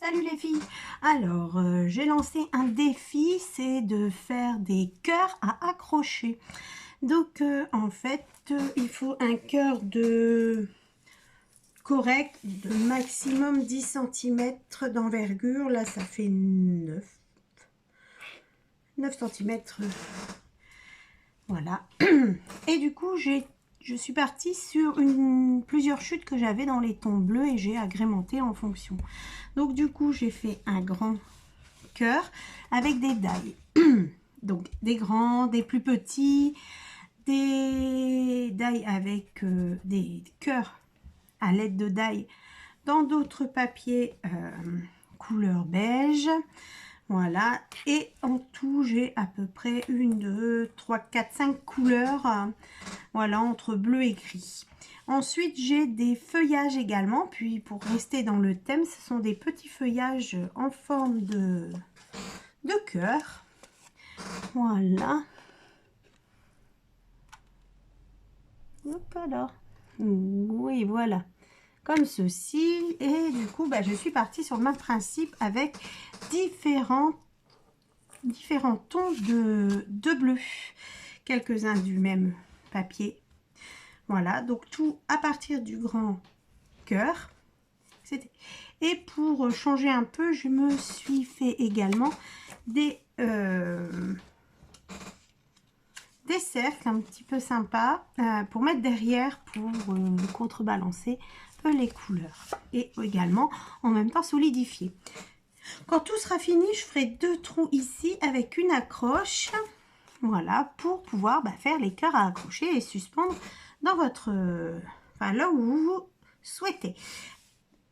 Salut les filles. Alors, j'ai lancé un défi, c'est de faire des cœurs à accrocher. Donc, en fait, il faut un cœur de correct, de maximum 10 centimètres d'envergure. Là, ça fait 9 centimètres. Voilà. Et du coup, je suis partie sur plusieurs chutes que j'avais dans les tons bleus et j'ai agrémenté en fonction. Donc, du coup, j'ai fait un grand cœur avec des dailles. Donc des grands, des plus petits, des dailles avec des cœurs à l'aide de dailles dans d'autres papiers couleur beige. Voilà, et en tout j'ai à peu près 1, 2, 3, 4, 5 couleurs, voilà, entre bleu et gris. Ensuite j'ai des feuillages également, puis pour rester dans le thème, ce sont des petits feuillages en forme de cœur. Voilà. Hop là. Oui, voilà. Comme ceci. Et du coup, je suis partie sur le même principe avec différents tons de bleu. Quelques-uns du même papier. Voilà. Donc, tout à partir du grand cœur. Et pour changer un peu, je me suis fait également des cercles un petit peu sympas pour mettre derrière pour contrebalancer un peu les couleurs et également en même temps solidifier. Quand tout sera fini, je ferai 2 trous ici avec une accroche, voilà, pour pouvoir faire les cœurs à accrocher et suspendre dans votre là où vous souhaitez.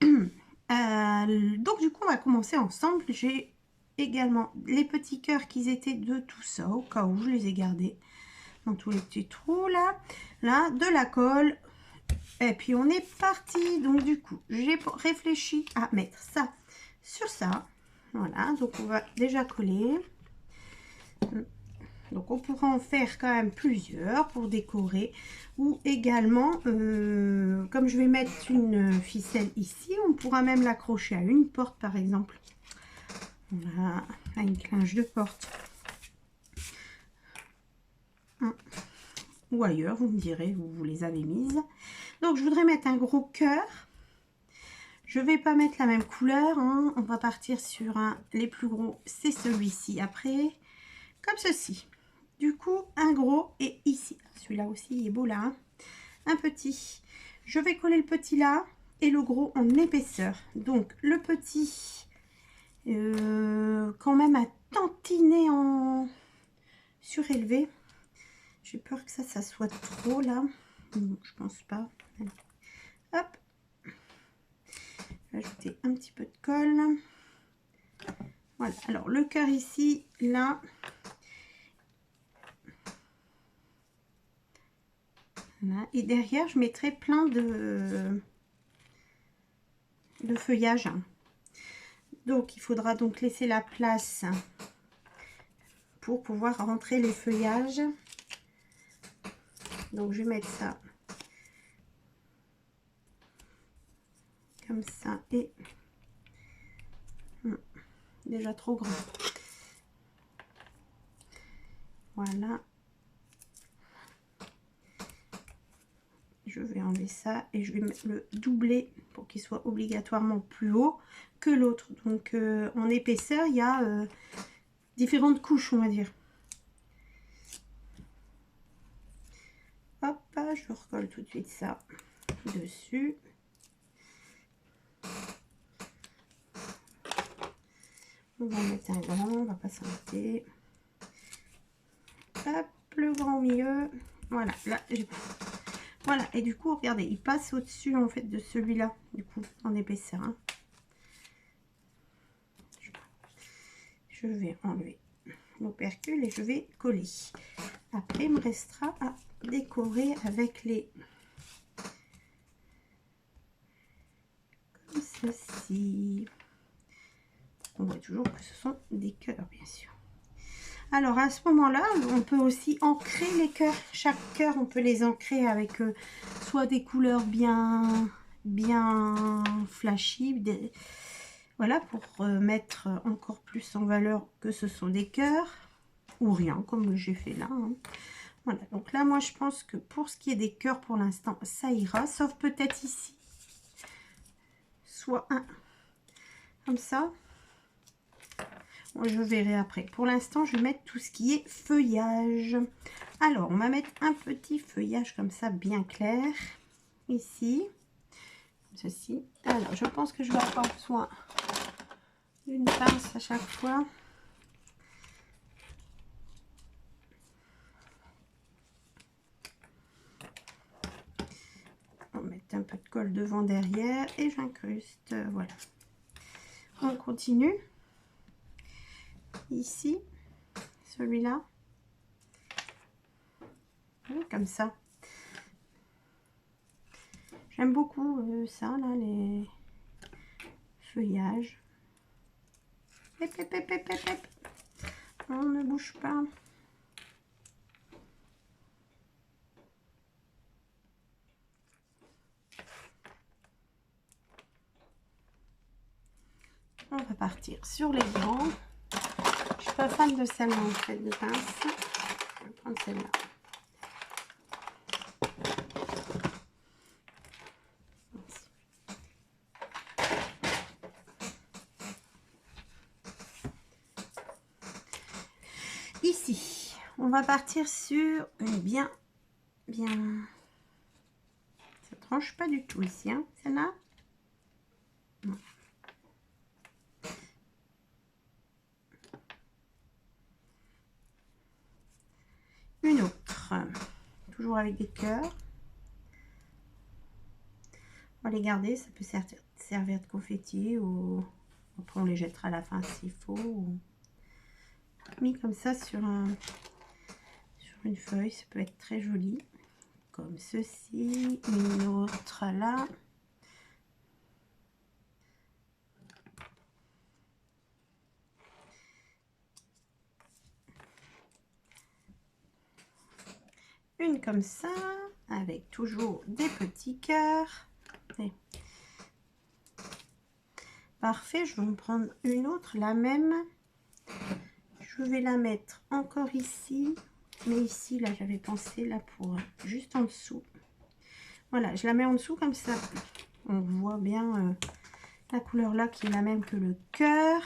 Donc du coup on va commencer ensemble. J'ai également les petits cœurs qui étaient de tout ça au cas où je les ai gardés dans tous les petits trous là, de la colle, et puis on est parti. Donc du coup j'ai réfléchi à mettre ça sur ça, voilà, donc on va déjà coller. Donc on pourra en faire quand même plusieurs pour décorer, ou également comme je vais mettre une ficelle ici, on pourra même l'accrocher à une porte par exemple, voilà, à une clinche de porte. Ou ailleurs, vous me direz où vous les avez mises. Donc je voudrais mettre un gros cœur. Je vais pas mettre la même couleur, hein. On va partir sur les plus gros, c'est celui-ci après, comme ceci. Du coup un gros, et ici celui-là aussi il est beau là, hein. Un petit, je vais coller le petit là et le gros en épaisseur. Donc le petit quand même à tantiner en surélevé. J'ai peur que ça soit trop là. Non, je pense pas. Hop. Ajouter un petit peu de colle. Voilà. Alors le cœur ici, là. Voilà. Et derrière, je mettrai plein de feuillage. Donc il faudra donc laisser la place pour pouvoir rentrer les feuillages. Donc je vais mettre ça comme ça, et déjà trop grand. Voilà. Je vais enlever ça et je vais le doubler pour qu'il soit obligatoirement plus haut que l'autre. Donc en épaisseur, il y a différentes couches, on va dire. Hop, je recolle tout de suite ça dessus. On va mettre un grand, on va pas s'arrêter. Hop, le grand au milieu. Voilà, là, voilà, et du coup, regardez, il passe au-dessus en fait de celui-là, du coup, en épaisseur. Hein. Je vais enlever l'opercule et je vais coller. Après, il me restera à décorer avec les... comme ceci. On voit toujours que ce sont des cœurs, bien sûr. Alors, à ce moment-là, on peut aussi ancrer les cœurs. Chaque cœur, on peut les ancrer avec soit des couleurs bien flashy, Voilà, pour mettre encore plus en valeur que ce sont des cœurs ou rien, comme j'ai fait là. Hein. Voilà, donc là, moi, je pense que pour ce qui est des cœurs, pour l'instant, ça ira. Sauf peut-être ici. Soit un comme ça. Bon, je verrai après. Pour l'instant, je vais mettre tout ce qui est feuillage. Alors, on va mettre un petit feuillage comme ça, bien clair. Ici. Comme ceci. Alors, je pense que je vais avoir besoin d'une pince à chaque fois. On va mettre un peu de colle devant, derrière et j'incruste. Voilà. On continue. Ici, celui-là. Comme ça. J'aime beaucoup ça, là, les feuillages. Hep, hep, hep, hep, hep, hep. On ne bouge pas. On va partir sur les grands. Je suis pas fan de celle-là en fait, de pince. Je vais prendre celle-là. Ici, on va partir sur une bien. Ça tranche pas du tout ici, hein, celle-là. Une autre, toujours avec des cœurs. On va les garder, ça peut servir de confetti ou après on les jettera à la fin s'il faut. Ou... mis comme ça sur une feuille, ça peut être très joli. Comme ceci, une autre là. Une comme ça, avec toujours des petits cœurs. Et... parfait, je vais en prendre une autre, la même. Je vais la mettre encore ici. Mais ici, là, j'avais pensé là pour juste en dessous. Voilà, je la mets en dessous comme ça. On voit bien la couleur là qui est la même que le cœur.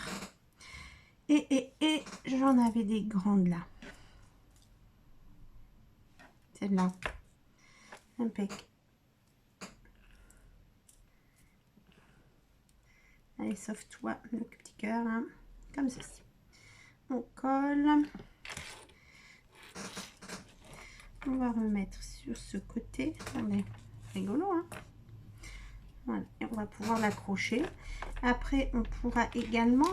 Et j'en avais des grandes là. Celle-là. Impec. Allez, sauve-toi, le petit cœur, hein, comme ceci. On colle. On va remettre sur ce côté. Attendez, rigolo, hein. Voilà, et on va pouvoir l'accrocher. Après, on pourra également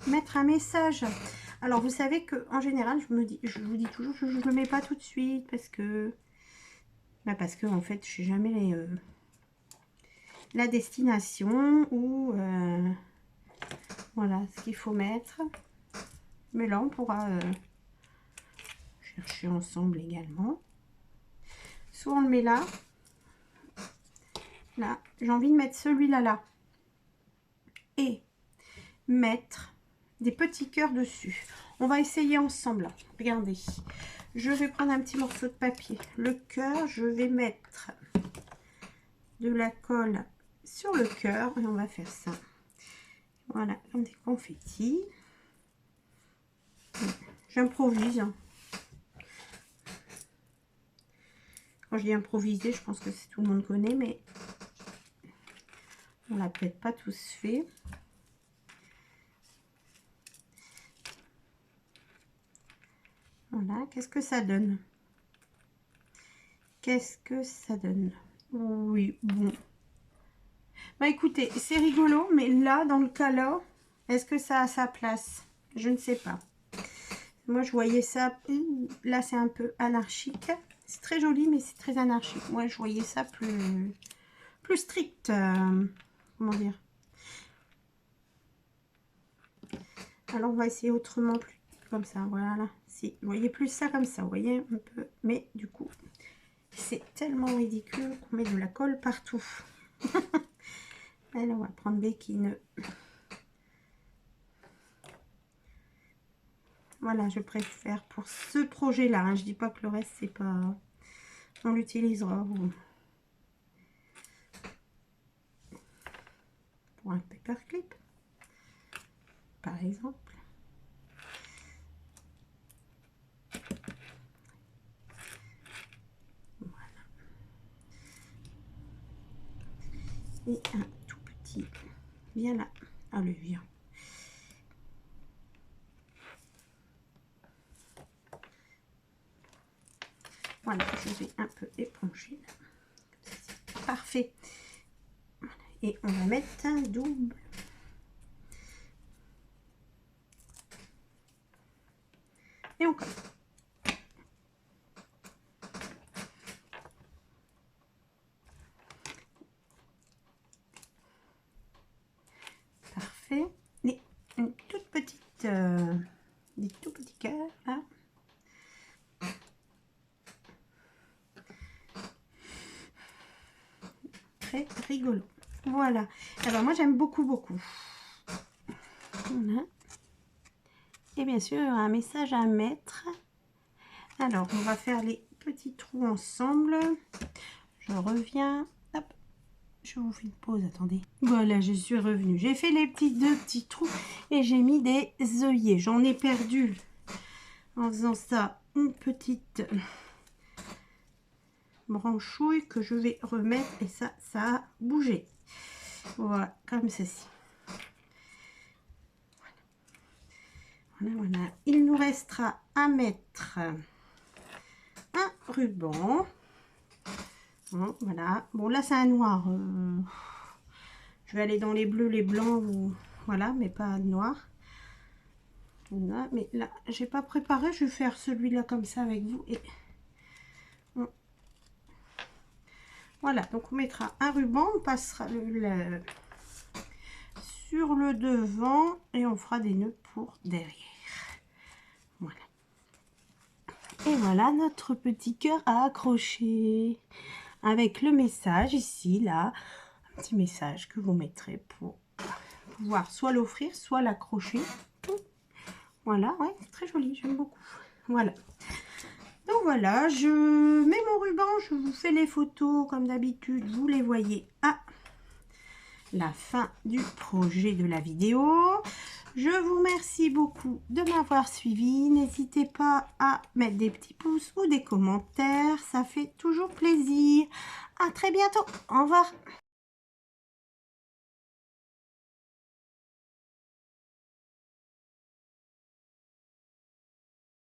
mettre un message. Alors, vous savez que en général, je vous dis toujours, je ne le mets pas tout de suite parce que en fait, je sais jamais la destination ou voilà ce qu'il faut mettre. Mais là, on pourra chercher ensemble également. Soit on le met là. Là, j'ai envie de mettre celui-là là. Et mettre des petits cœurs dessus. On va essayer ensemble. Regardez. Je vais prendre un petit morceau de papier. Le cœur, je vais mettre de la colle sur le cœur. Et on va faire ça. Voilà, comme des confettis. J'improvise. Quand je dis improviser, je pense que tout le monde connaît, mais on l'a peut-être pas tous fait. Voilà, qu'est-ce que ça donne? Qu'est-ce que ça donne? Oui, bon. Bah écoutez, c'est rigolo, mais là, dans le cas là, est-ce que ça a sa place? Je ne sais pas. Moi, je voyais ça, là, c'est un peu anarchique. C'est très joli, mais c'est très anarchique. Moi, je voyais ça plus strict. Comment dire? Alors, on va essayer autrement, plus comme ça. Voilà. Si, vous voyez plus ça comme ça, vous voyez un peu. Mais du coup, c'est tellement ridicule qu'on met de la colle partout. Alors, on va prendre Béquine. Voilà, je préfère pour ce projet-là. Hein. Je dis pas que le reste, c'est pas... On l'utilisera pour un paperclip, par exemple. Voilà. Et un tout petit, bien là. Ah, le vieux. Voilà, je vais un peu éponger. Parfait. Et on va mettre un double. Et on colle. Parfait. Et une toute petite, des tout petits cœurs là. Très rigolo. Voilà. Alors moi j'aime beaucoup. Voilà. Et bien sûr un message à mettre. Alors on va faire les petits trous ensemble. Je reviens. Hop. Je vous fais une pause, attendez. Voilà, je suis revenue. J'ai fait les deux petits trous et j'ai mis des œillets. J'en ai perdu en faisant ça une petite branchouille que je vais remettre et ça a bougé. Voilà, comme ceci. Voilà. Il nous restera à mettre un ruban. Bon, voilà. Bon, là, c'est un noir. Je vais aller dans les bleus, les blancs, ou... voilà, mais pas noir. Voilà, mais là, j'ai pas préparé. Je vais faire celui-là comme ça avec vous. Et voilà, donc on mettra un ruban, on passera sur le devant et on fera des nœuds pour derrière. Voilà. Et voilà notre petit cœur à accrocher avec le message ici, là, un petit message que vous mettrez pour pouvoir soit l'offrir, soit l'accrocher. Voilà, ouais, c'est très joli, j'aime beaucoup. Voilà. Donc voilà, je mets mon ruban, je vous fais les photos comme d'habitude, vous les voyez à la fin du projet de la vidéo. Je vous remercie beaucoup de m'avoir suivi. N'hésitez pas à mettre des petits pouces ou des commentaires, ça fait toujours plaisir. À très bientôt, au revoir.